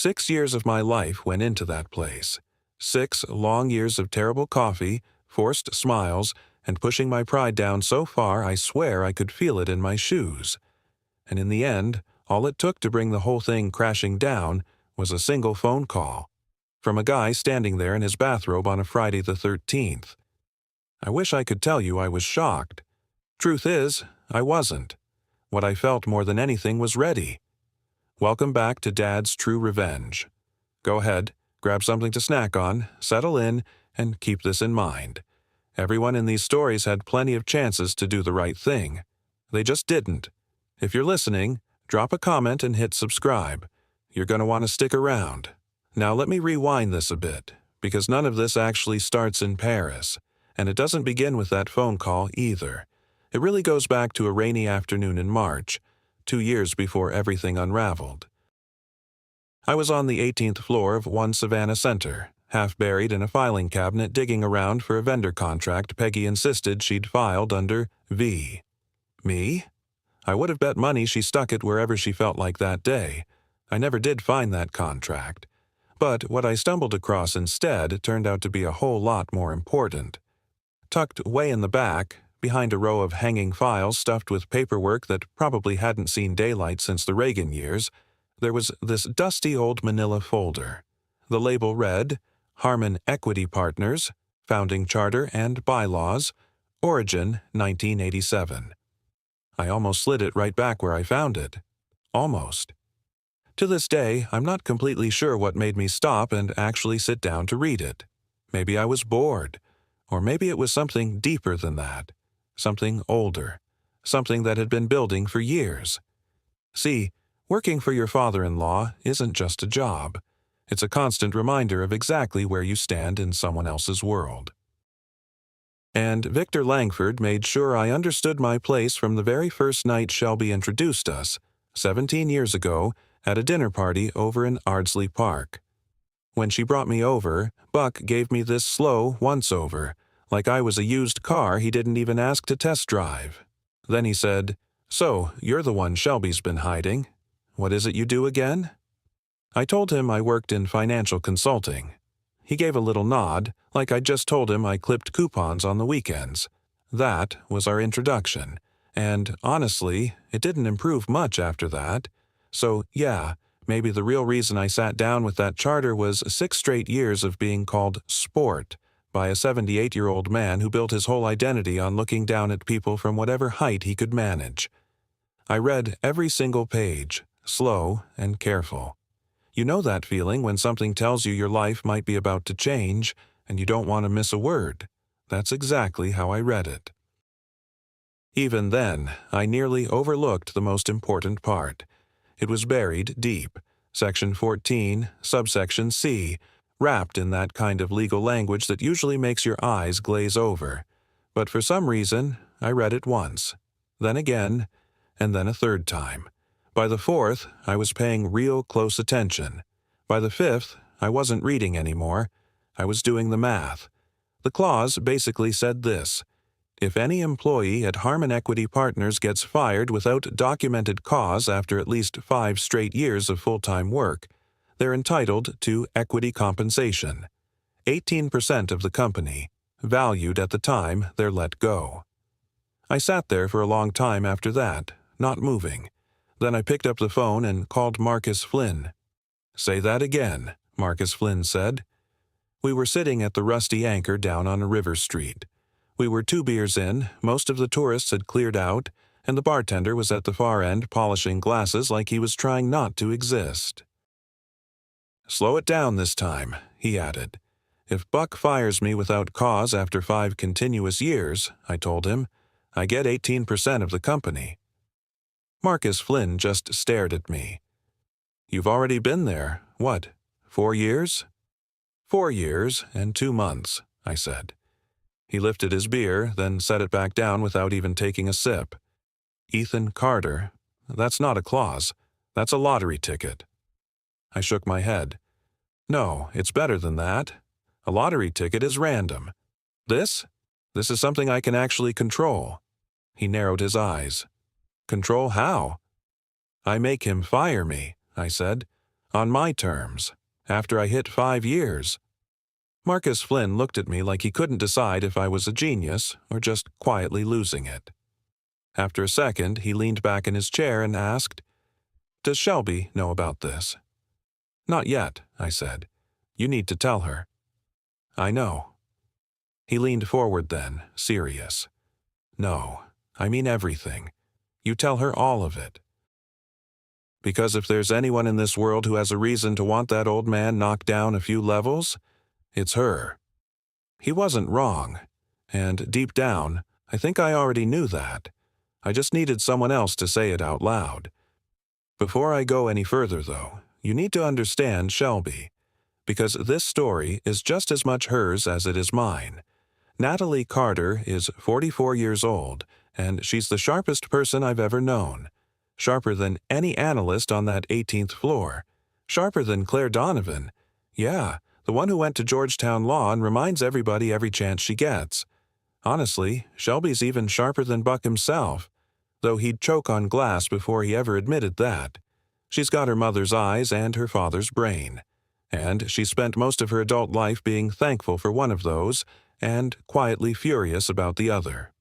6 years of my life went into that place. 6 long years of terrible coffee, forced smiles, and pushing my pride down so far I swear I could feel it in my shoes. And in the end, all it took to bring the whole thing crashing down was a single phone call from a guy standing there in his bathrobe on a Friday the 13th. I wish I could tell you I was shocked. Truth is, I wasn't. What I felt more than anything was ready. Welcome back to Dad's True Revenge. Go ahead, grab something to snack on, settle in, and keep this in mind. Everyone in these stories had plenty of chances to do the right thing. They just didn't. If you're listening, drop a comment and hit subscribe. You're going to want to stick around. Now let me rewind this a bit, because none of this actually starts in Paris, and it doesn't begin with that phone call either. It really goes back to a rainy afternoon in March, 2 years before everything unraveled. I was on the 18th floor of One Savannah Center, half buried in a filing cabinet digging around for a vendor contract Peggy insisted she'd filed under V. Me? I would have bet money she stuck it wherever she felt like that day. I never did find that contract. But what I stumbled across instead turned out to be a whole lot more important. Tucked way in the back, behind a row of hanging files stuffed with paperwork that probably hadn't seen daylight since the Reagan years, there was this dusty old manila folder. The label read, Harmon Equity Partners, Founding Charter and Bylaws, Origin 1987. I almost slid it right back where I found it. Almost. To this day, I'm not completely sure what made me stop and actually sit down to read it. Maybe I was bored. Or maybe it was something deeper than that. Something older. Something that had been building for years. See, working for your father-in-law isn't just a job. It's a constant reminder of exactly where you stand in someone else's world. And Victor Langford made sure I understood my place from the very first night Shelby introduced us, 17 years ago, at a dinner party over in Ardsley Park. When she brought me over, Buck gave me this slow once-over, like I was a used car he didn't even ask to test drive. Then he said, "So, you're the one Shelby's been hiding. What is it you do again?" I told him I worked in financial consulting. He gave a little nod, like I just told him I clipped coupons on the weekends. That was our introduction, and honestly, it didn't improve much after that. So, yeah, maybe the real reason I sat down with that charter was 6 straight years of being called sport by a 78-year-old man who built his whole identity on looking down at people from whatever height he could manage. I read every single page, slow and careful. You know that feeling when something tells you your life might be about to change, and you don't want to miss a word. That's exactly how I read it. Even then, I nearly overlooked the most important part. It was buried deep, Section 14, subsection C, wrapped in that kind of legal language that usually makes your eyes glaze over. But for some reason, I read it once, then again, and then a third time. By the fourth, I was paying real close attention. By the fifth, I wasn't reading anymore. I was doing the math. The clause basically said this: if any employee at Harmon Equity Partners gets fired without documented cause after at least 5 straight years of full-time work, they're entitled to equity compensation, 18% of the company, valued at the time they're let go. I sat there for a long time after that, not moving. Then I picked up the phone and called Marcus Flynn. "Say that again," Marcus Flynn said. We were sitting at the Rusty Anchor down on River Street. We were 2 beers in, most of the tourists had cleared out, and the bartender was at the far end polishing glasses like he was trying not to exist. "Slow it down this time," he added. "If Buck fires me without cause after 5 continuous years," I told him, "I get 18% of the company." Marcus Flynn just stared at me. "You've already been there, what, 4 years?" 4 years and 2 months, I said. He lifted his beer, then set it back down without even taking a sip. "Ethan Carter, that's not a clause. That's a lottery ticket." I shook my head. "No, it's better than that. A lottery ticket is random. This is something I can actually control." He narrowed his eyes. "Control how?" "I make him fire me," I said. On my terms. After I hit 5 years. Marcus Flynn looked at me like he couldn't decide if I was a genius or just quietly losing it. After a second, he leaned back in his chair and asked, "Does Shelby know about this?" "Not yet," I said. "You need to tell her." "I know." He leaned forward then, serious. "No, I mean everything. You tell her all of it. Because if there's anyone in this world who has a reason to want that old man knocked down a few levels, it's her." He wasn't wrong, and deep down, I think I already knew that. I just needed someone else to say it out loud. Before I go any further, though, you need to understand Shelby, because this story is just as much hers as it is mine. Natalie Carter is 44 years old, and she's the sharpest person I've ever known. Sharper than any analyst on that 18th floor. Sharper than Claire Donovan. Yeah, the one who went to Georgetown Law and reminds everybody every chance she gets. Honestly, Shelby's even sharper than Buck himself, though he'd choke on glass before he ever admitted that. She's got her mother's eyes and her father's brain. And she spent most of her adult life being thankful for one of those and quietly furious about the other.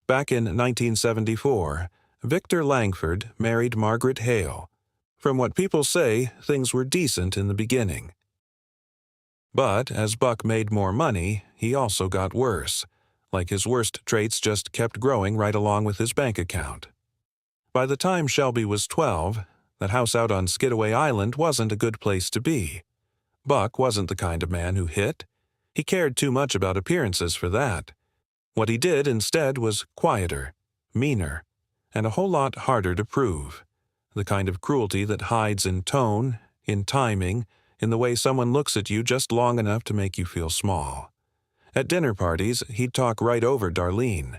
Back in 1974, Victor Langford married Margaret Hale. From what people say, things were decent in the beginning. But as Buck made more money, he also got worse. Like his worst traits just kept growing right along with his bank account. By the time Shelby was 12, that house out on Skidaway Island wasn't a good place to be. Buck wasn't the kind of man who hit. He cared too much about appearances for that. What he did instead was quieter, meaner, and a whole lot harder to prove. The kind of cruelty that hides in tone, in timing, in the way someone looks at you just long enough to make you feel small. At dinner parties, he'd talk right over Darlene.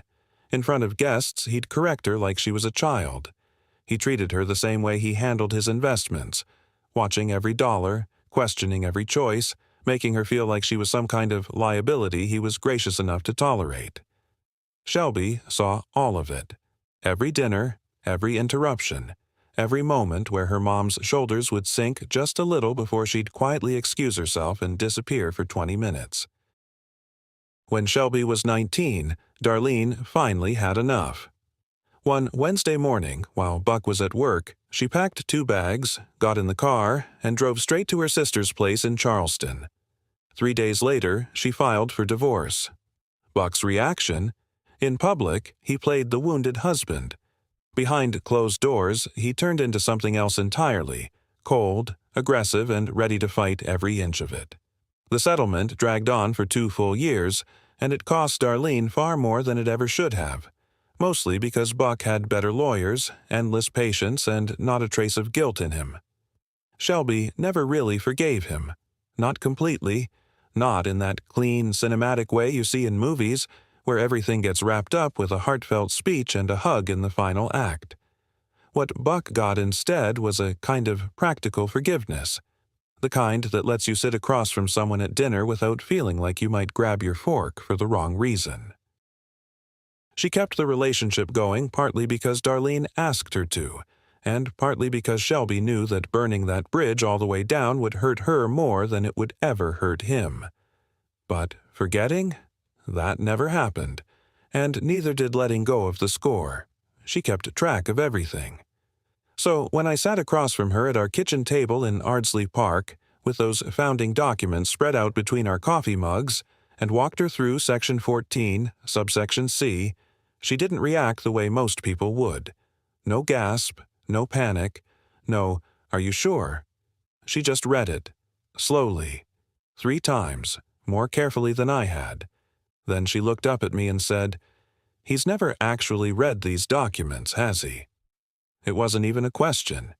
In front of guests, he'd correct her like she was a child. He treated her the same way he handled his investments, watching every dollar, questioning every choice, making her feel like she was some kind of liability he was gracious enough to tolerate. Shelby saw all of it. Every dinner, every interruption, every moment where her mom's shoulders would sink just a little before she'd quietly excuse herself and disappear for 20 minutes. When Shelby was 19, Darlene finally had enough. One Wednesday morning, while Buck was at work, she packed 2 bags, got in the car, and drove straight to her sister's place in Charleston. 3 days later, she filed for divorce. Buck's reaction? In public, he played the wounded husband. Behind closed doors, he turned into something else entirely, cold, aggressive, and ready to fight every inch of it. The settlement dragged on for 2 full years, and it cost Darlene far more than it ever should have, mostly because Buck had better lawyers, endless patience, and not a trace of guilt in him. Shelby never really forgave him. Not completely, not in that clean, cinematic way you see in movies, where everything gets wrapped up with a heartfelt speech and a hug in the final act. What Buck got instead was a kind of practical forgiveness, the kind that lets you sit across from someone at dinner without feeling like you might grab your fork for the wrong reason. She kept the relationship going partly because Darlene asked her to, and partly because Shelby knew that burning that bridge all the way down would hurt her more than it would ever hurt him. But forgetting? That never happened, and neither did letting go of the score. She kept track of everything. So when I sat across from her at our kitchen table in Ardsley Park, with those founding documents spread out between our coffee mugs, and walked her through Section 14, subsection C, she didn't react the way most people would. No gasp, no panic, no, "Are you sure?" She just read it, slowly, 3 times, more carefully than I had. Then she looked up at me and said, "He's never actually read these documents, has he?" It wasn't even a question.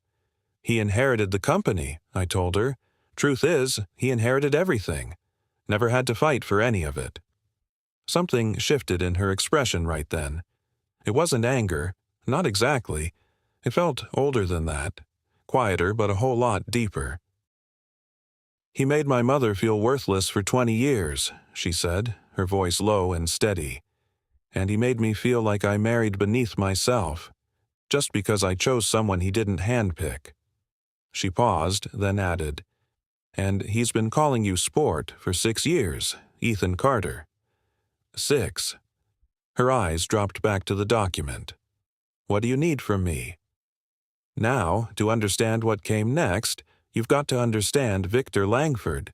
"He inherited the company," I told her. "Truth is, he inherited everything. Never had to fight for any of it." Something shifted in her expression right then. It wasn't anger, not exactly. It felt older than that, quieter but a whole lot deeper. "He made my mother feel worthless for 20 years, she said, her voice low and steady. "And he made me feel like I married beneath myself, just because I chose someone he didn't handpick." She paused, then added, "And he's been calling you Sport for 6 years, Ethan Carter." 6. Her eyes dropped back to the document. "What do you need from me?" Now, to understand what came next, you've got to understand Victor Langford.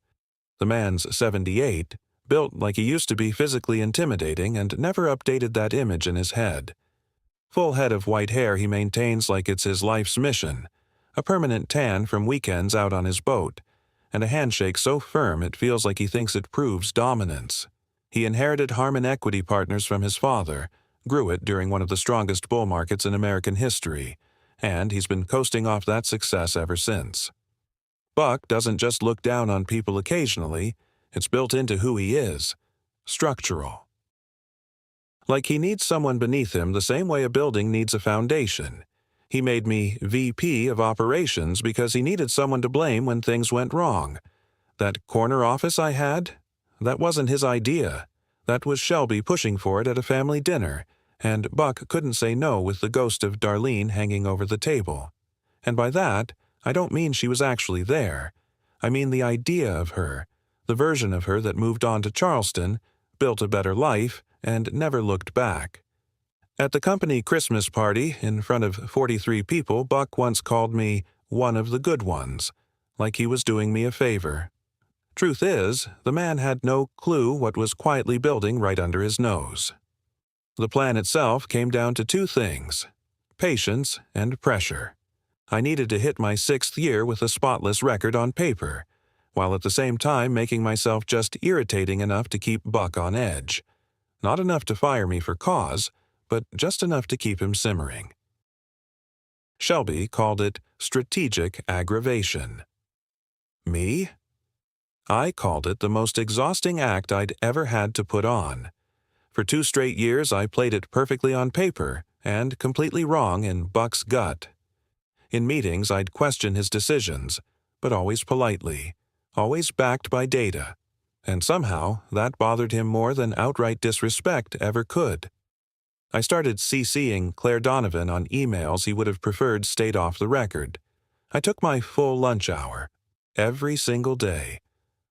The man's 78, built like he used to be, physically intimidating, and never updated that image in his head. Full head of white hair he maintains like it's his life's mission, a permanent tan from weekends out on his boat, and a handshake so firm it feels like he thinks it proves dominance. He inherited Harmon Equity Partners from his father, grew it during one of the strongest bull markets in American history, and he's been coasting off that success ever since. Buck doesn't just look down on people occasionally, it's built into who he is. Structural. Like he needs someone beneath him the same way a building needs a foundation. He made me VP of operations because he needed someone to blame when things went wrong. That corner office I had? That wasn't his idea. That was Shelby pushing for it at a family dinner, and Buck couldn't say no with the ghost of Darlene hanging over the table. And by that, I don't mean she was actually there. I mean the idea of her, the version of her that moved on to Charleston, built a better life, and never looked back. At the company Christmas party, in front of 43 people, Buck once called me one of the good ones, like he was doing me a favor. Truth is, the man had no clue what was quietly building right under his nose. The plan itself came down to two things: patience and pressure. I needed to hit my 6th year with a spotless record on paper, while at the same time making myself just irritating enough to keep Buck on edge. Not enough to fire me for cause, but just enough to keep him simmering. Shelby called it strategic aggravation. Me? I called it the most exhausting act I'd ever had to put on. For 2 straight years I played it perfectly on paper and completely wrong in Buck's gut. In meetings I'd question his decisions, but always politely, always backed by data. And somehow that bothered him more than outright disrespect ever could. I started CCing Claire Donovan on emails he would have preferred stayed off the record. I took my full lunch hour, every single day.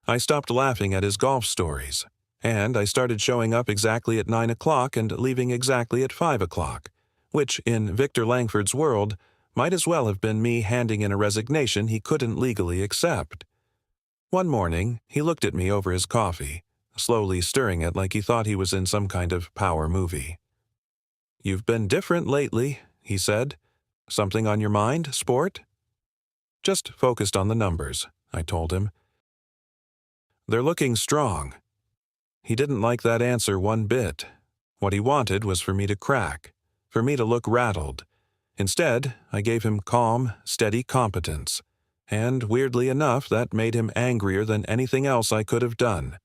I stopped laughing at his golf stories, and I started showing up exactly at 9 o'clock and leaving exactly at 5 o'clock, which, in Victor Langford's world, might as well have been me handing in a resignation he couldn't legally accept. One morning, he looked at me over his coffee, slowly stirring it like he thought he was in some kind of power movie. "You've been different lately," he said. "Something on your mind, Sport?" "Just focused on the numbers," I told him. "They're looking strong." He didn't like that answer one bit. What he wanted was for me to crack, for me to look rattled. Instead, I gave him calm, steady competence. And weirdly enough, that made him angrier than anything else I could have done.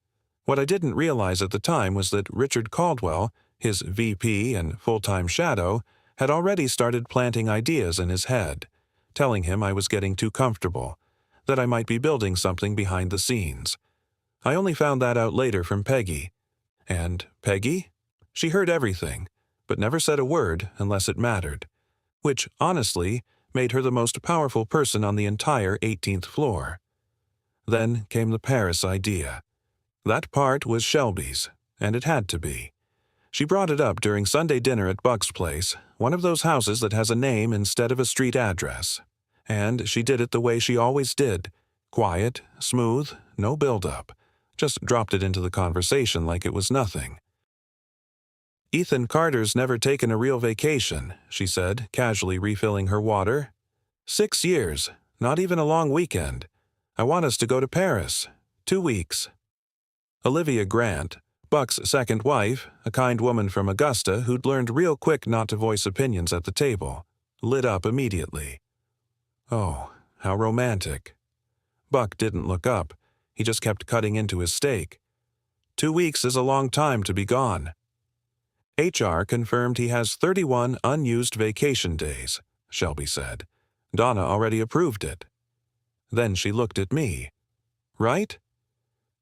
What I didn't realize at the time was that Richard Caldwell, his VP and full-time shadow, had already started planting ideas in his head, telling him I was getting too comfortable, that I might be building something behind the scenes. I only found that out later from Peggy. And Peggy? She heard everything, but never said a word unless it mattered, which, honestly, made her the most powerful person on the entire 18th floor. Then came the Paris idea. That part was Shelby's, and it had to be. She brought it up during Sunday dinner at Buck's place, one of those houses that has a name instead of a street address. And she did it the way she always did, quiet, smooth, no build-up. Just dropped it into the conversation like it was nothing. "Ethan Carter's never taken a real vacation," she said, casually refilling her water. 6 years, not even a long weekend. I want us to go to Paris. 2 weeks. Olivia Grant, Buck's second wife, a kind woman from Augusta who'd learned real quick not to voice opinions at the table, lit up immediately. Oh, how romantic. Buck didn't look up. He just kept cutting into his steak. 2 weeks is a long time to be gone. HR confirmed he has 31 unused vacation days, Shelby said. Donna already approved it. Then she looked at me. Right?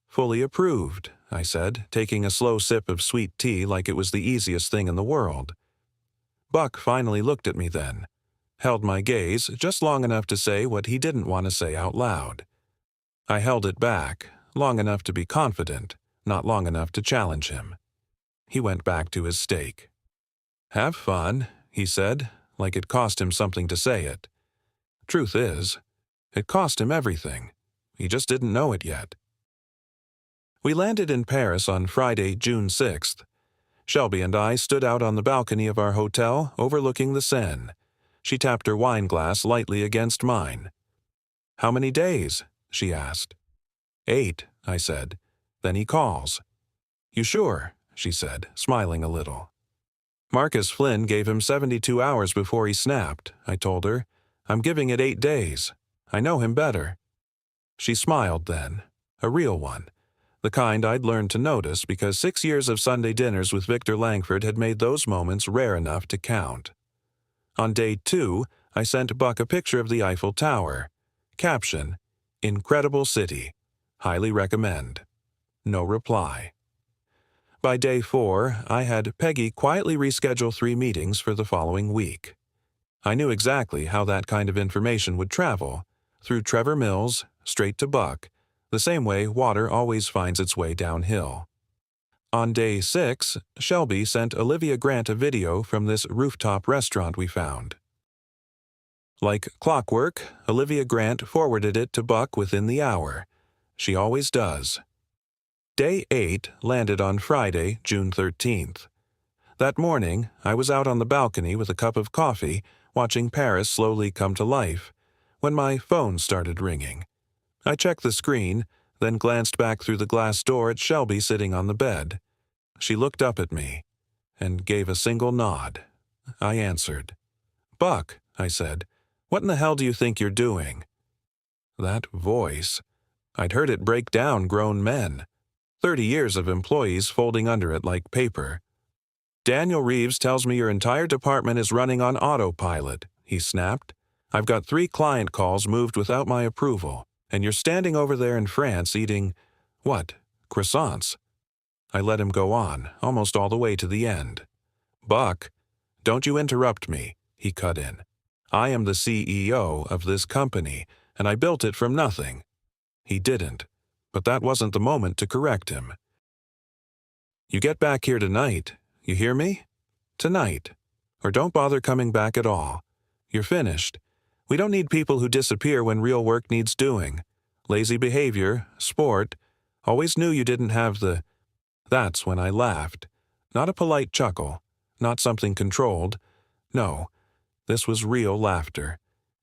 Fully approved, I said, taking a slow sip of sweet tea like it was the easiest thing in the world. Buck finally looked at me then. held my gaze just long enough to say what he didn't want to say out loud. I held it back, long enough to be confident, not long enough to challenge him. He went back to his steak. "Have fun," he said, like it cost him something to say it. Truth is, it cost him everything. He just didn't know it yet. We landed in Paris on Friday, June 6th. Shelby and I stood out on the balcony of our hotel overlooking the Seine. She tapped her wine glass lightly against mine. "How many days?" she asked. "8, I said. "Then he calls." "You sure?" she said, smiling a little. "Marcus Flynn gave him 72 hours before he snapped," I told her. "I'm giving it 8 days. I know him better." She smiled then, a real one, the kind I'd learned to notice because 6 years of Sunday dinners with Victor Langford had made those moments rare enough to count. On day 2, I sent Buck a picture of the Eiffel Tower. Caption, "Incredible city. Highly recommend." No reply. By day 4, I had Peggy quietly reschedule 3 meetings for the following week. I knew exactly how that kind of information would travel, through Trevor Mills, straight to Buck, the same way water always finds its way downhill. On day 6, Shelby sent Olivia Grant a video from this rooftop restaurant we found. Like clockwork, Olivia Grant forwarded it to Buck within the hour. She always does. Day 8 landed on Friday, June 13th. That morning, I was out on the balcony with a cup of coffee, watching Paris slowly come to life, when my phone started ringing. I checked the screen, then glanced back through the glass door at Shelby sitting on the bed. She looked up at me and gave a single nod. I answered. "Buck," I said, "what in the hell do you think you're doing?" That voice. I'd heard it break down grown men. 30 years of employees folding under it like paper. "Daniel Reeves tells me your entire department is running on autopilot," he snapped. "I've got 3 client calls moved without my approval, and you're standing over there in France eating, what, croissants?" I let him go on, almost all the way to the end. "Buck, don't you interrupt me," he cut in. "I am the CEO of this company, and I built it from nothing." He didn't, but that wasn't the moment to correct him. "You get back here tonight, you hear me? Tonight. Or don't bother coming back at all. You're finished. We don't need people who disappear when real work needs doing. Lazy behavior, sport. Always knew you didn't have the—" That's when I laughed. Not a polite chuckle, not something controlled. No, this was real laughter.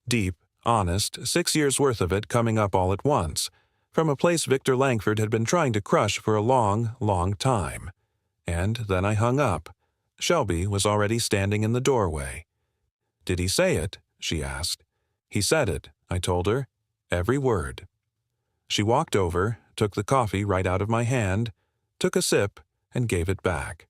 Deep, honest, 6 years' worth of it coming up all at once, from a place Victor Langford had been trying to crush for a long, long time. And then I hung up. Shelby was already standing in the doorway. "Did he say it?" she asked. "He said it," I told her. "Every word." She walked over, took the coffee right out of my hand, took a sip, and gave it back.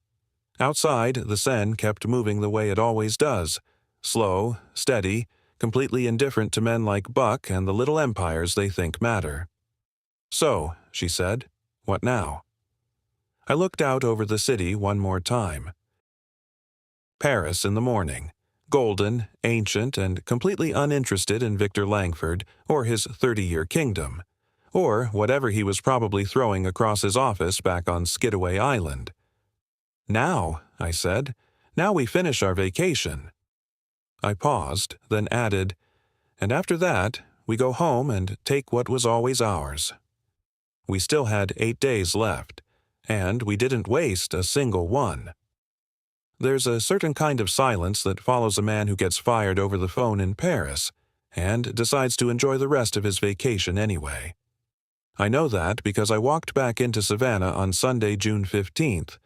Outside, the Seine kept moving the way it always does, slow, steady, completely indifferent to men like Buck and the little empires they think matter. "So," she said, "what now?" I looked out over the city one more time. Paris in the morning, golden, ancient, and completely uninterested in Victor Langford or his 30-year kingdom, or whatever he was probably throwing across his office back on Skidaway Island. "Now," I said, "now we finish our vacation." I paused, then added, "And after that, we go home and take what was always ours." We still had 8 days left, and we didn't waste a single one. There's a certain kind of silence that follows a man who gets fired over the phone in Paris and decides to enjoy the rest of his vacation anyway. I know that because I walked back into Savannah on Sunday, June 15th,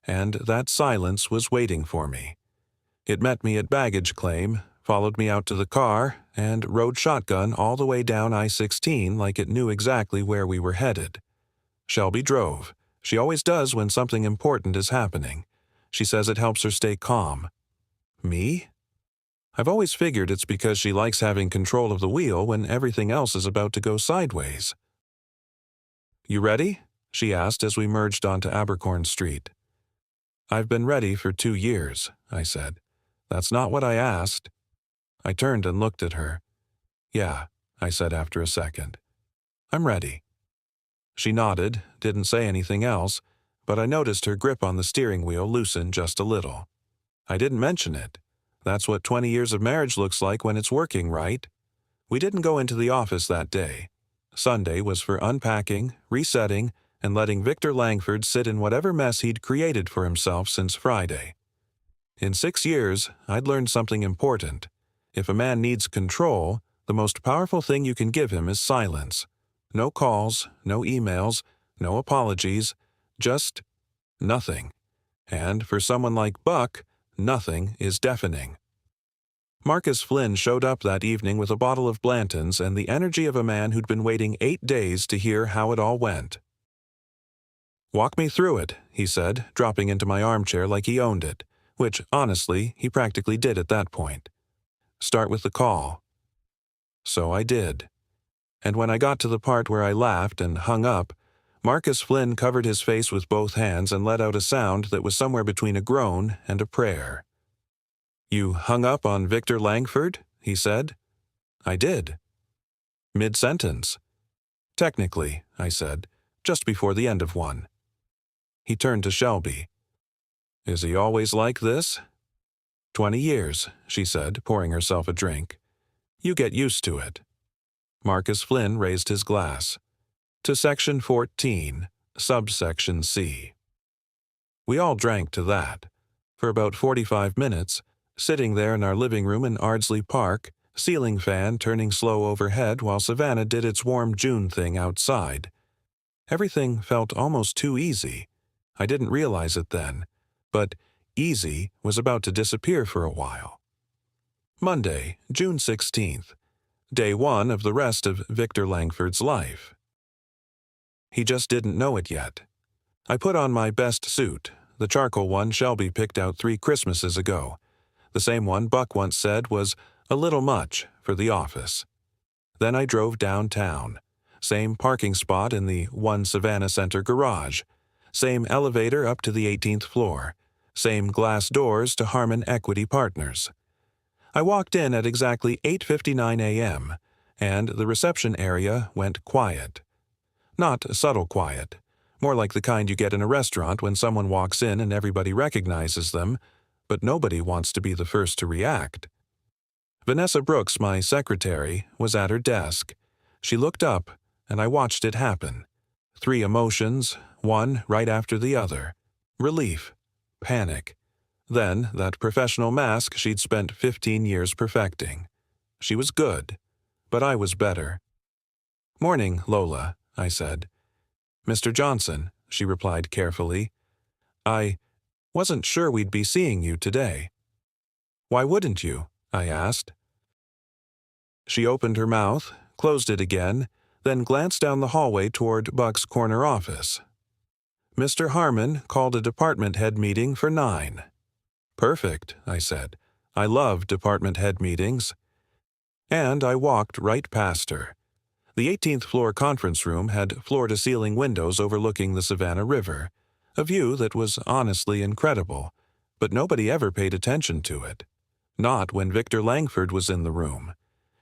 and that silence was waiting for me. It met me at baggage claim, followed me out to the car, and rode shotgun all the way down I-16 like it knew exactly where we were headed. Shelby drove. She always does when something important is happening. She says it helps her stay calm. Me? I've always figured it's because she likes having control of the wheel when everything else is about to go sideways. "You ready?" she asked as we merged onto Abercorn Street. "I've been ready for 2 years," I said. "That's not what I asked." I turned and looked at her. "Yeah," I said after a second. "I'm ready." She nodded, didn't say anything else, but I noticed her grip on the steering wheel loosen just a little. I didn't mention it. That's what 20 years of marriage looks like when it's working, right? We didn't go into the office that day. Sunday was for unpacking, resetting, and letting Victor Langford sit in whatever mess he'd created for himself since Friday. In 6 years, I'd learned something important. If a man needs control, the most powerful thing you can give him is silence. No calls, no emails, no apologies, just nothing. And for someone like Buck, nothing is deafening. Marcus Flynn showed up that evening with a bottle of Blanton's and the energy of a man who'd been waiting 8 days to hear how it all went. "Walk me through it," he said, dropping into my armchair like he owned it, which, honestly, he practically did at that point. "Start with the call." So I did. And when I got to the part where I laughed and hung up, Marcus Flynn covered his face with both hands and let out a sound that was somewhere between a groan and a prayer. "You hung up on Victor Langford?" he said. I did. Mid-sentence. "Technically," I said, "just before the end of one." He turned to Shelby. "Is he always like this?" 20 years, she said, pouring herself a drink. "You get used to it." Marcus Flynn raised his glass. "To Section 14, subsection C." We all drank to that. For about 45 minutes, sitting there in our living room in Ardsley Park, ceiling fan turning slow overhead while Savannah did its warm June thing outside. Everything felt almost too easy. I didn't realize it then, but easy was about to disappear for a while. Monday, June 16th. Day 1 of the rest of Victor Langford's life. He just didn't know it yet. I put on my best suit, the charcoal one Shelby picked out 3 Christmases ago, the same one Buck once said was a little much for the office. Then I drove downtown. Same parking spot in the One Savannah Center garage. Same elevator up to the 18th floor. Same glass doors to Harmon Equity Partners. I walked in at exactly 8:59 a.m., and the reception area went quiet. Not subtle quiet, more like the kind you get in a restaurant when someone walks in and everybody recognizes them, but nobody wants to be the first to react. Vanessa Brooks, my secretary, was at her desk. She looked up, and I watched it happen. 3 emotions, one right after the other. Relief. Panic. Then that professional mask she'd spent 15 years perfecting. She was good, but I was better. "Morning, Lola," I said. "Mr. Johnson," she replied carefully. "I wasn't sure we'd be seeing you today." "Why wouldn't you?" I asked. She opened her mouth, closed it again, then glanced down the hallway toward Buck's corner office. "Mr. Harmon called a department head meeting for 9. "Perfect," I said. "I love department head meetings." And I walked right past her. The 18th floor conference room had floor-to-ceiling windows overlooking the Savannah River, a view that was honestly incredible, but nobody ever paid attention to it. Not when Victor Langford was in the room.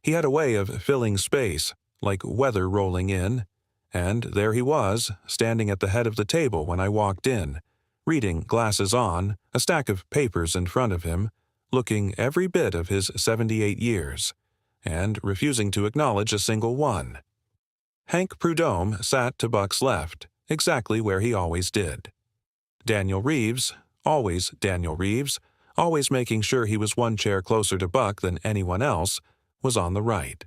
He had a way of filling space, like weather rolling in, and there he was, standing at the head of the table when I walked in, reading glasses on, a stack of papers in front of him, looking every bit of his 78 years, and refusing to acknowledge a single one. Hank Prudhomme sat to Buck's left, exactly where he always did. Daniel Reeves, always making sure he was one chair closer to Buck than anyone else, was on the right.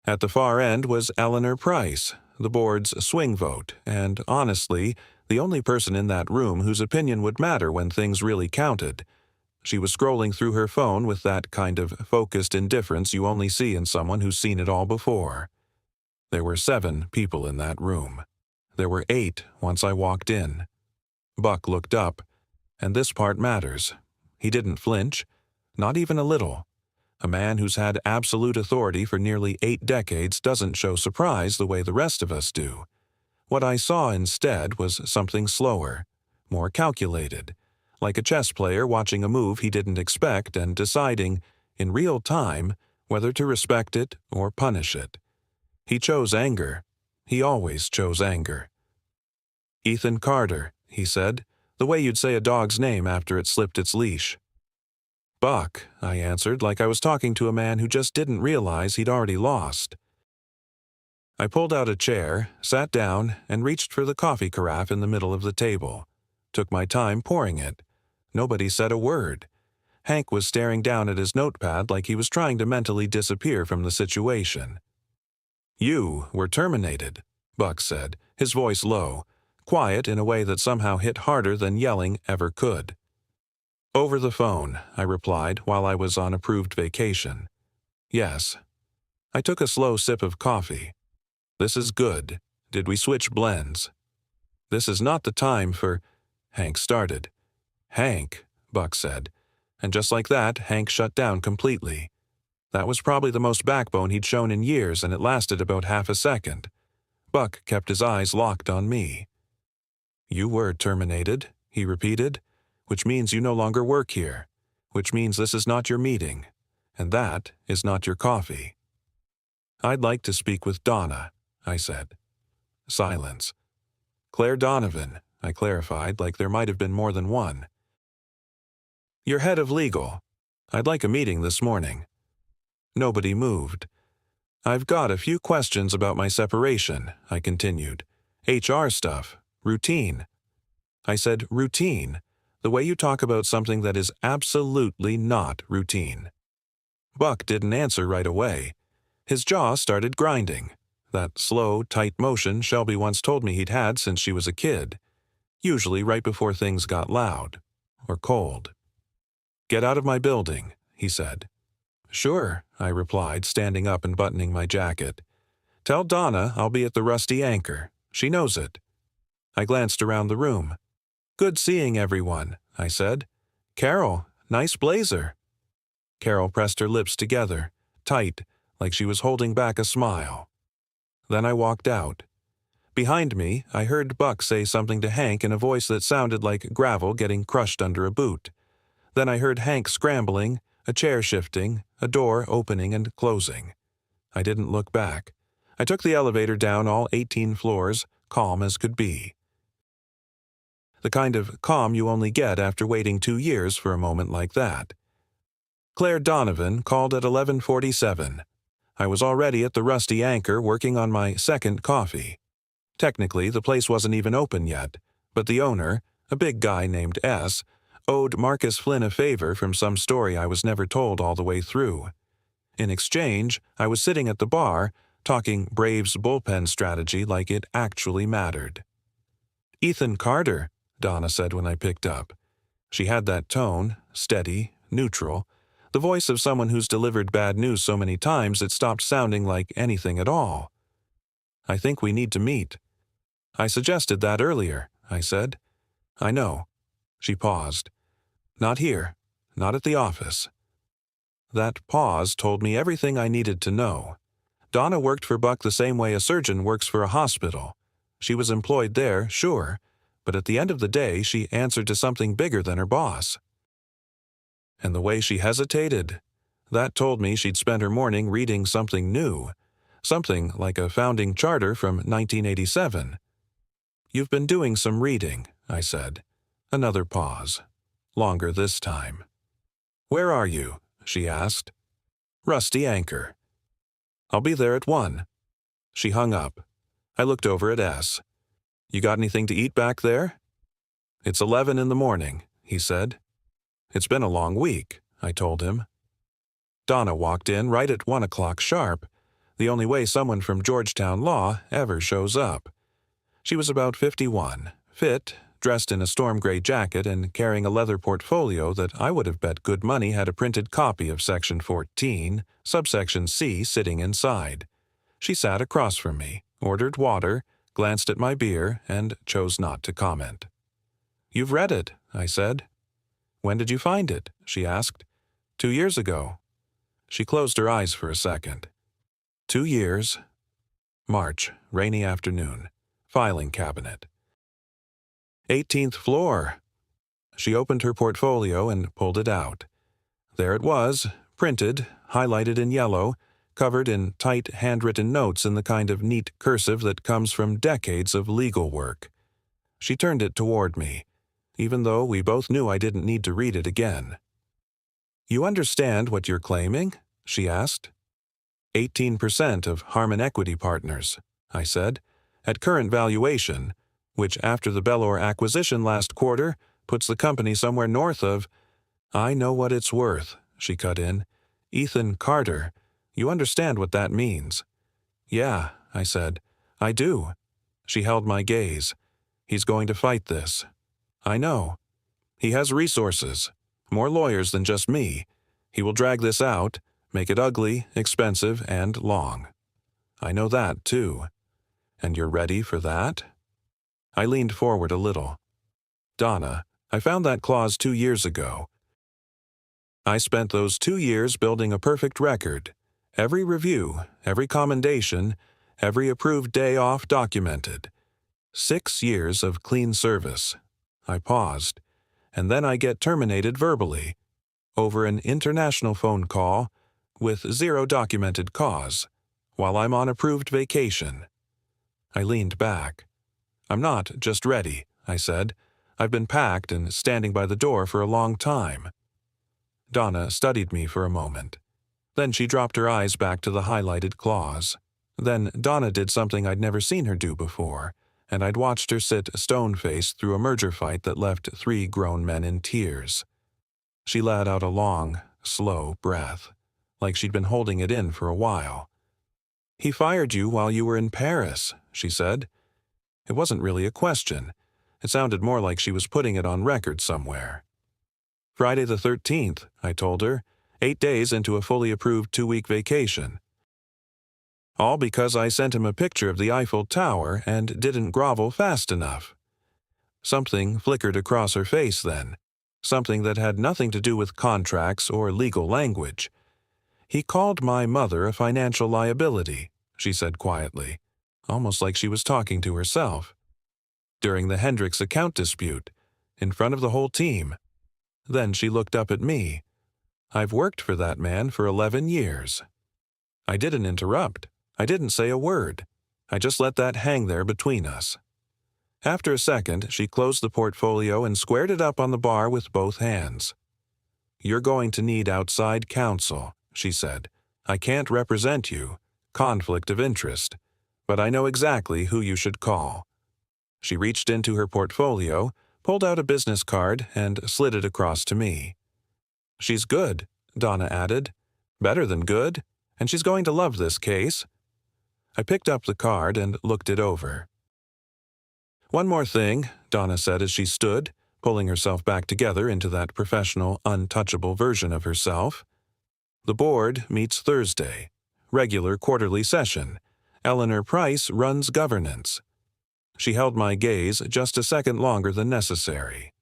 At the far end was Eleanor Price, the board's swing vote, and honestly, the only person in that room whose opinion would matter when things really counted. She was scrolling through her phone with that kind of focused indifference you only see in someone who's seen it all before. There were 7 people in that room. There were 8 once I walked in. Buck looked up, and this part matters. He didn't flinch, not even a little. A man who's had absolute authority for nearly 8 decades doesn't show surprise the way the rest of us do. What I saw instead was something slower, more calculated, like a chess player watching a move he didn't expect and deciding, in real time, whether to respect it or punish it. He chose anger. He always chose anger. "Ethan Carter," he said, the way you'd say a dog's name after it slipped its leash. "Buck," I answered, like I was talking to a man who just didn't realize he'd already lost. I pulled out a chair, sat down, and reached for the coffee carafe in the middle of the table. Took my time pouring it. Nobody said a word. Hank was staring down at his notepad like he was trying to mentally disappear from the situation. "You were terminated," Buck said, his voice low, quiet in a way that somehow hit harder than yelling ever could. "Over the phone," I replied while I was on approved vacation. "Yes." I took a slow sip of coffee. "This is good. Did we switch blends?" "This is not the time for—" Hank started. "Hank," Buck said. And just like that, Hank shut down completely. That was probably the most backbone he'd shown in years, and it lasted about half a second. Buck kept his eyes locked on me. "You were terminated," he repeated, "which means you no longer work here, which means this is not your meeting, and that is not your coffee." "I'd like to speak with Donna," I said. Silence. "Claire Donovan," I clarified, like there might have been more than one. "You're head of legal. I'd like a meeting this morning." Nobody moved. "I've got a few questions about my separation," I continued. "HR stuff. Routine." I said routine, the way you talk about something that is absolutely not routine. Buck didn't answer right away. His jaw started grinding. That slow, tight motion Shelby once told me he'd had since she was a kid. Usually right before things got loud. Or cold. "Get out of my building," he said. "Sure," I replied, standing up and buttoning my jacket. "Tell Donna I'll be at the Rusty Anchor. She knows it." I glanced around the room. "Good seeing everyone," I said. "Carol, nice blazer." Carol pressed her lips together, tight, like she was holding back a smile. Then I walked out. Behind me, I heard Buck say something to Hank in a voice that sounded like gravel getting crushed under a boot. Then I heard Hank scrambling, a chair shifting, a door opening and closing. I didn't look back. I took the elevator down all 18 floors, calm as could be. The kind of calm you only get after waiting 2 years for a moment like that. Claire Donovan called at 11:47. I was already at the Rusty Anchor working on my second coffee. Technically, the place wasn't even open yet, but the owner, a big guy named S., owed Marcus Flynn a favor from some story I was never told all the way through. In exchange, I was sitting at the bar, talking Braves bullpen strategy like it actually mattered. "Ethan Carter," Donna said when I picked up. She had that tone, steady, neutral, the voice of someone who's delivered bad news so many times it stopped sounding like anything at all. "I think we need to meet." "I suggested that earlier," I said. "I know." She paused. "Not here. Not at the office." That pause told me everything I needed to know. Donna worked for Buck the same way a surgeon works for a hospital. She was employed there, sure, but at the end of the day she answered to something bigger than her boss. And the way she hesitated, that told me she'd spent her morning reading something new, something like a founding charter from 1987. "You've been doing some reading," I said. Another pause. Longer this time. "Where are you?" she asked. "Rusty Anchor." "I'll be there at 1. She hung up. I looked over at S. "You got anything to eat back there?" "It's 11 in the morning," he said. "It's been a long week," I told him. Donna walked in right at 1 o'clock sharp, the only way someone from Georgetown Law ever shows up. She was about 51, fit, dressed in a storm gray jacket and carrying a leather portfolio that I would have bet good money had a printed copy of Section 14, subsection C sitting inside. She sat across from me, ordered water, glanced at my beer, and chose not to comment. "You've read it," I said. "When did you find it?" she asked. 2 years ago." She closed her eyes for a second. 2 years. March, rainy afternoon. Filing cabinet. 18th floor. She opened her portfolio and pulled it out. There it was, Printed, highlighted in yellow, covered in tight handwritten notes in the kind of neat cursive that comes from decades of legal work. She turned it toward me, even though we both knew I didn't need to read it again. "You understand what you're claiming?" she asked. 18% of Harmon Equity Partners, I said, at current valuation, which after the Bellor acquisition last quarter puts the company somewhere north of— "I know what it's worth," she cut in. "Ethan Carter, you understand what that means." "Yeah," I said, "I do." She held my gaze. "He's going to fight this." "I know. He has resources, more lawyers than just me. He will drag this out, make it ugly, expensive, and long. I know that, too. And you're ready for that?" I leaned forward a little. "Donna, I found that clause 2 years ago. I spent those 2 years building a perfect record. Every review, every commendation, every approved day off documented. 6 years of clean service." I paused. "And then I get terminated verbally, over an international phone call, with 0 documented cause, while I'm on approved vacation." I leaned back. "I'm not just ready," I said. "I've been packed and standing by the door for a long time." Donna studied me for a moment. Then she dropped her eyes back to the highlighted clause. Then Donna did something I'd never seen her do before, and I'd watched her sit stone-faced through a merger fight that left 3 grown men in tears. She let out a long, slow breath, like she'd been holding it in for a while. "He fired you while you were in Paris," she said. It wasn't really a question. It sounded more like she was putting it on record somewhere. "Friday the 13th, I told her, 8 days into a fully approved 2-week vacation. All because I sent him a picture of the Eiffel Tower and didn't grovel fast enough." Something flickered across her face then, something that had nothing to do with contracts or legal language. "He called my mother a financial liability," she said quietly, almost like she was talking to herself. "During the Hendricks account dispute, in front of the whole team." Then she looked up at me. "I've worked for that man for 11 years. I didn't interrupt. I didn't say a word. I just let that hang there between us. After a second, she closed the portfolio and squared it up on the bar with both hands. "You're going to need outside counsel," she said. "I can't represent you. Conflict of interest. But I know exactly who you should call." She reached into her portfolio, pulled out a business card, and slid it across to me. "She's good," Donna added. "Better than good. And she's going to love this case." I picked up the card and looked it over. "One more thing," Donna said as she stood, pulling herself back together into that professional, untouchable version of herself. "The board meets Thursday. Regular quarterly session. Eleanor Price runs governance." She held my gaze just a second longer than necessary.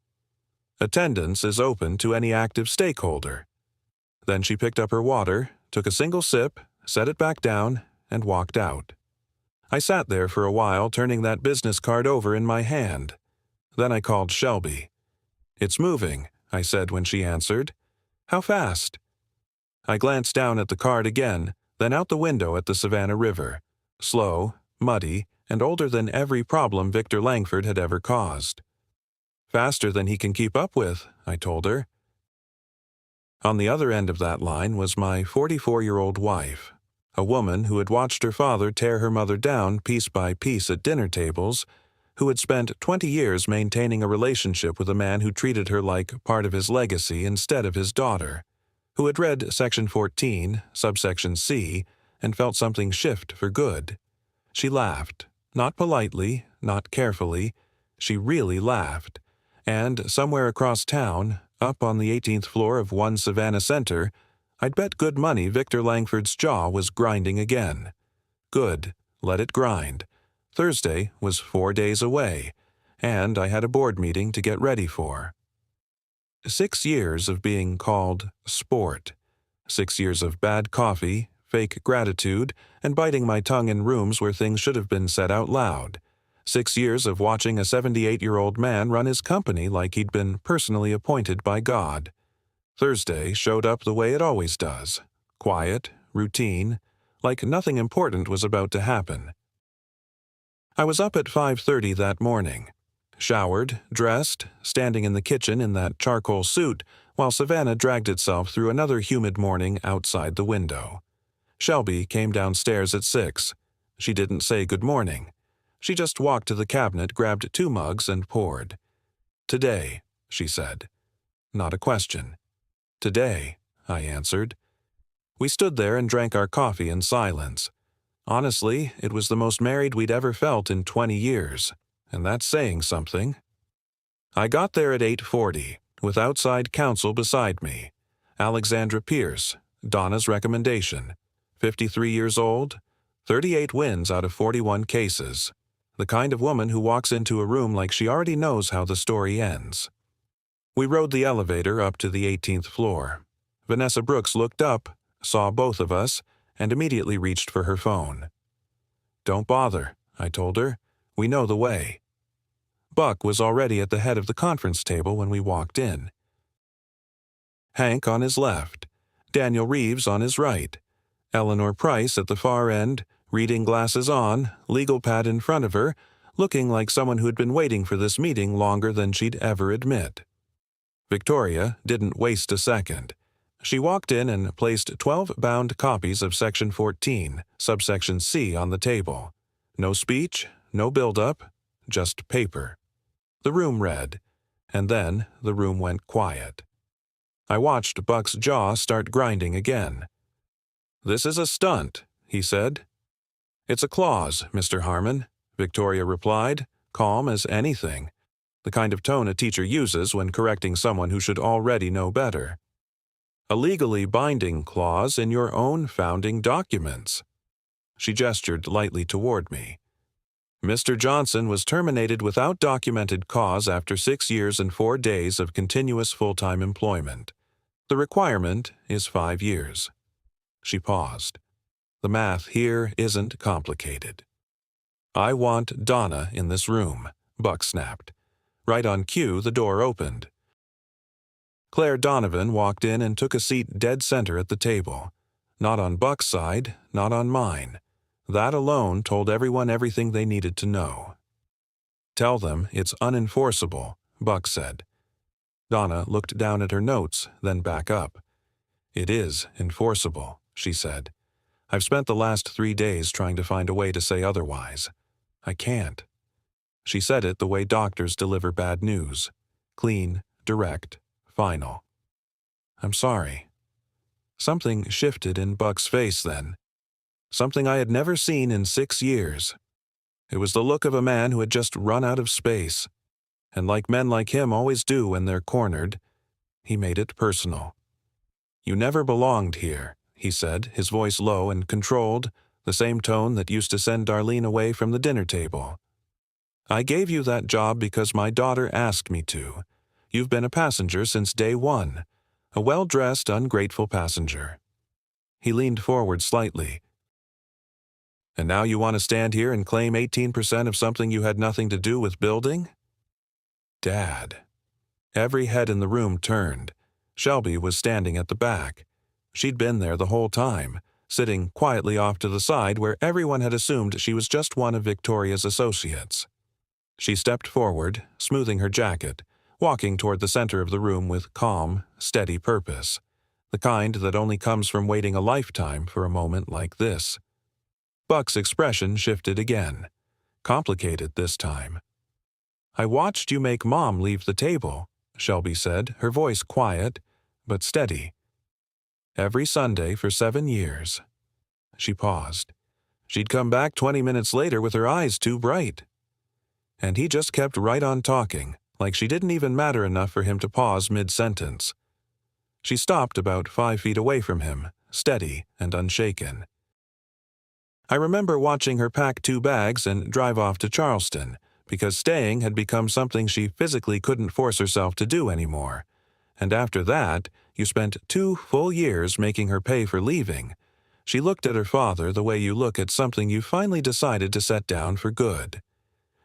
"Attendance is open to any active stakeholder." Then she picked up her water, took a single sip, set it back down, and walked out. I sat there for a while, turning that business card over in my hand. Then I called Shelby. "It's moving," I said when she answered. "How fast?" I glanced down at the card again, then out the window at the Savannah River. Slow, muddy, and older than every problem Victor Langford had ever caused. "Faster than he can keep up with," I told her. On the other end of that line was my 44-year-old wife, a woman who had watched her father tear her mother down piece by piece at dinner tables, who had spent 20 years maintaining a relationship with a man who treated her like part of his legacy instead of his daughter, who had read Section 14, subsection C, and felt something shift for good. She laughed, not politely, not carefully. She really laughed. And somewhere across town, up on the 18th floor of 1 Savannah Center, I'd bet good money Victor Langford's jaw was grinding again. Good, let it grind. Thursday was 4 days away, and I had a board meeting to get ready for. 6 years of being called sport. 6 years of bad coffee, fake gratitude, and biting my tongue in rooms where things should have been said out loud. 6 years of watching a 78-year-old man run his company like he'd been personally appointed by God. Thursday showed up the way it always does. Quiet, routine, like nothing important was about to happen. I was up at 5:30 that morning. Showered, dressed, standing in the kitchen in that charcoal suit while Savannah dragged itself through another humid morning outside the window. Shelby came downstairs at 6. She didn't say good morning. She just walked to the cabinet, grabbed 2 mugs, and poured. "Today," she said. Not a question. "Today," I answered. We stood there and drank our coffee in silence. Honestly, it was the most married we'd ever felt in 20 years, and that's saying something. I got there at 8:40, with outside counsel beside me. Alexandra Pierce, Donna's recommendation. 53 years old, 38 wins out of 41 cases. The kind of woman who walks into a room like she already knows how the story ends. We rode the elevator up to the 18th floor. Vanessa Brooks looked up, saw both of us, and immediately reached for her phone. "Don't bother," I told her. "We know the way." Buck was already at the head of the conference table when we walked in. Hank on his left, Daniel Reeves on his right, Eleanor Price at the far end, reading glasses on, legal pad in front of her, looking like someone who'd been waiting for this meeting longer than she'd ever admit. Victoria didn't waste a second. She walked in and placed 12 bound copies of Section 14, subsection C on the table. No speech, no build-up, just paper. The room read, and then the room went quiet. I watched Buck's jaw start grinding again. "This is a stunt," he said. "It's a clause, Mr. Harmon," Victoria replied, calm as anything, the kind of tone a teacher uses when correcting someone who should already know better. "A legally binding clause in your own founding documents." She gestured lightly toward me. "Mr. Johnson was terminated without documented cause after 6 years and 4 days of continuous full-time employment. The requirement is 5 years. She paused. "The math here isn't complicated." "I want Donna in this room," Buck snapped. Right on cue, the door opened. Claire Donovan walked in and took a seat dead center at the table. Not on Buck's side, not on mine. That alone told everyone everything they needed to know. "Tell them it's unenforceable," Buck said. Donna looked down at her notes, then back up. "It is enforceable," she said. "I've spent the last 3 days trying to find a way to say otherwise. I can't." She said it the way doctors deliver bad news. Clean, direct, final. "I'm sorry." Something shifted in Buck's face then. Something I had never seen in 6 years. It was the look of a man who had just run out of space. And like men like him always do when they're cornered, he made it personal. "You never belonged here," he said, his voice low and controlled, the same tone that used to send Darlene away from the dinner table. "I gave you that job because my daughter asked me to. You've been a passenger since day one, a well-dressed, ungrateful passenger." He leaned forward slightly. "And now you want to stand here and claim 18% of something you had nothing to do with building?" Dad. Every head in the room turned. Shelby was standing at the back. She'd been there the whole time, sitting quietly off to the side where everyone had assumed she was just one of Victoria's associates. She stepped forward, smoothing her jacket, walking toward the center of the room with calm, steady purpose, the kind that only comes from waiting a lifetime for a moment like this. Buck's expression shifted again, complicated this time. "I watched you make Mom leave the table," Shelby said, her voice quiet, but steady. "Every Sunday for 7 years. She paused. She'd come back 20 minutes later with her eyes too bright. And he just kept right on talking, like she didn't even matter enough for him to pause mid-sentence. She stopped about 5 feet away from him, steady and unshaken. I remember watching her pack 2 bags and drive off to Charleston, because staying had become something she physically couldn't force herself to do anymore. And after that, you spent 2 full years making her pay for leaving. She looked at her father the way you look at something you finally decided to set down for good.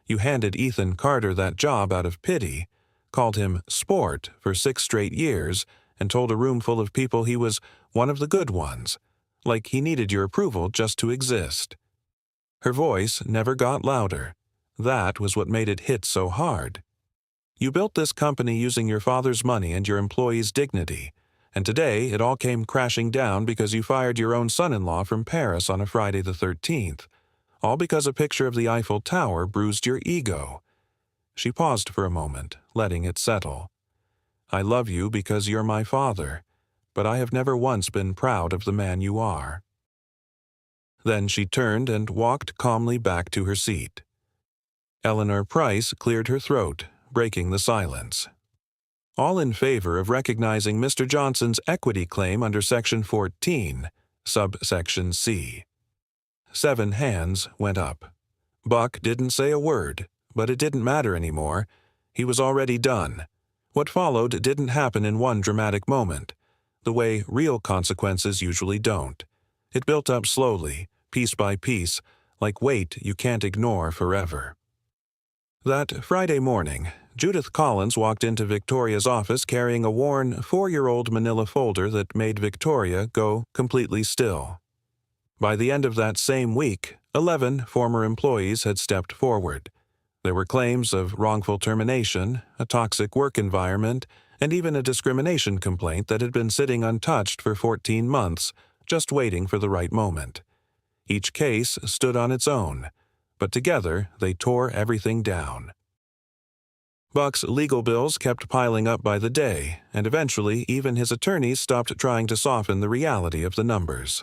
You handed Ethan Carter that job out of pity, called him sport for 6 straight years, and told a room full of people he was one of the good ones, like he needed your approval just to exist. Her voice never got louder. That was what made it hit so hard. You built this company using your father's money and your employees' dignity, and today it all came crashing down because you fired your own son-in-law from Paris on a Friday the 13th, all because a picture of the Eiffel Tower bruised your ego. She paused for a moment, letting it settle. I love you because you're my father, but I have never once been proud of the man you are. Then she turned and walked calmly back to her seat. Eleanor Price cleared her throat, breaking the silence. All in favor of recognizing Mr. Johnson's equity claim under Section 14, subsection C. 7 hands went up. Buck didn't say a word, but it didn't matter anymore. He was already done. What followed didn't happen in one dramatic moment, the way real consequences usually don't. It built up slowly, piece by piece, like weight you can't ignore forever. That Friday morning, Judith Collins walked into Victoria's office carrying a worn 4-year-old manila folder that made Victoria go completely still. By the end of that same week, 11 former employees had stepped forward. There were claims of wrongful termination, a toxic work environment, and even a discrimination complaint that had been sitting untouched for 14 months, just waiting for the right moment. Each case stood on its own, but together they tore everything down. Buck's legal bills kept piling up by the day, and eventually even his attorneys stopped trying to soften the reality of the numbers.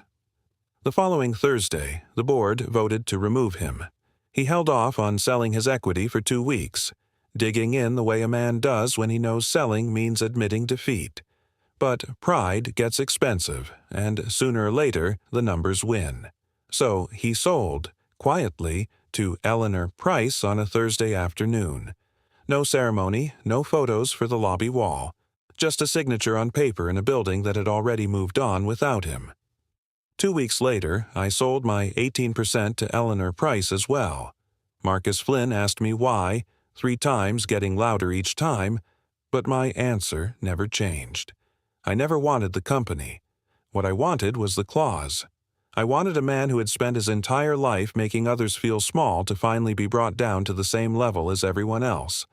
The following Thursday, the board voted to remove him. He held off on selling his equity for 2 weeks, digging in the way a man does when he knows selling means admitting defeat. But pride gets expensive, and sooner or later the numbers win. So he sold, quietly, to Eleanor Price on a Thursday afternoon. No ceremony, no photos for the lobby wall, just a signature on paper in a building that had already moved on without him. 2 weeks later, I sold my 18% to Eleanor Price as well. Marcus Flynn asked me why, 3 times, getting louder each time, but my answer never changed. I never wanted the company. What I wanted was the clause. I wanted a man who had spent his entire life making others feel small to finally be brought down to the same level as everyone else.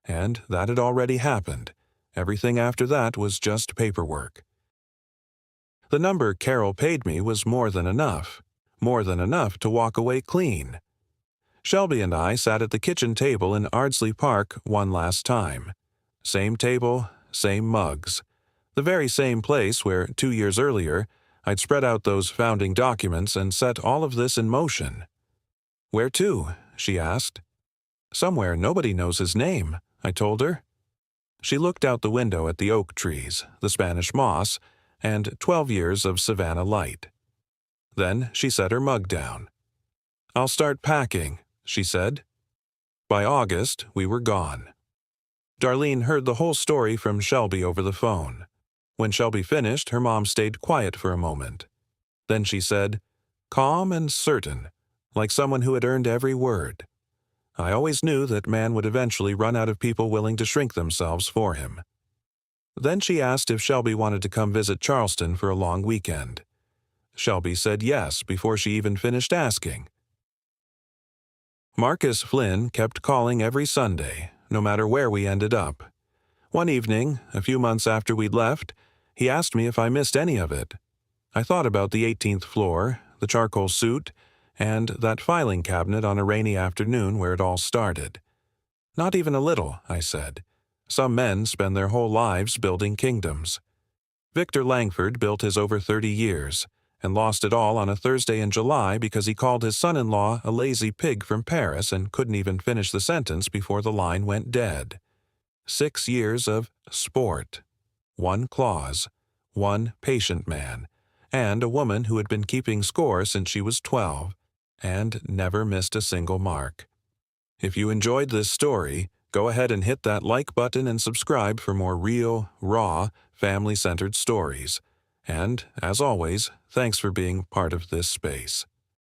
And that had already happened. Everything after that was just paperwork. The number Carol paid me was more than enough to walk away clean. Shelby and I sat at the kitchen table in Ardsley Park one last time. Same table, same mugs. The very same place where 2 years earlier I'd spread out those founding documents and set all of this in motion. "Where to?" she asked. "Somewhere nobody knows his name," I told her. She looked out the window at the oak trees, the Spanish moss, and 12 years of Savannah light. Then she set her mug down. "I'll start packing," she said. By August, we were gone. Darlene heard the whole story from Shelby over the phone. When Shelby finished, her mom stayed quiet for a moment. Then she said, calm and certain, like someone who had earned every word, "I always knew that man would eventually run out of people willing to shrink themselves for him." Then she asked if Shelby wanted to come visit Charleston for a long weekend. Shelby said yes before she even finished asking. Marcus Flynn kept calling every Sunday, no matter where we ended up. One evening, a few months after we'd left, he asked me if I missed any of it. I thought about the 18th floor, the charcoal suit, and that filing cabinet on a rainy afternoon where it all started. "Not even a little," I said. "Some men spend their whole lives building kingdoms." Victor Langford built his over 30 years, and lost it all on a Thursday in July because he called his son-in-law a lazy pig from Paris and couldn't even finish the sentence before the line went dead. 6 years of sport. 1 clause, 1 patient man, and a woman who had been keeping score since she was 12, and never missed a single mark. If you enjoyed this story, go ahead and hit that like button and subscribe for more real, raw, family-centered stories. And, as always, thanks for being part of this space.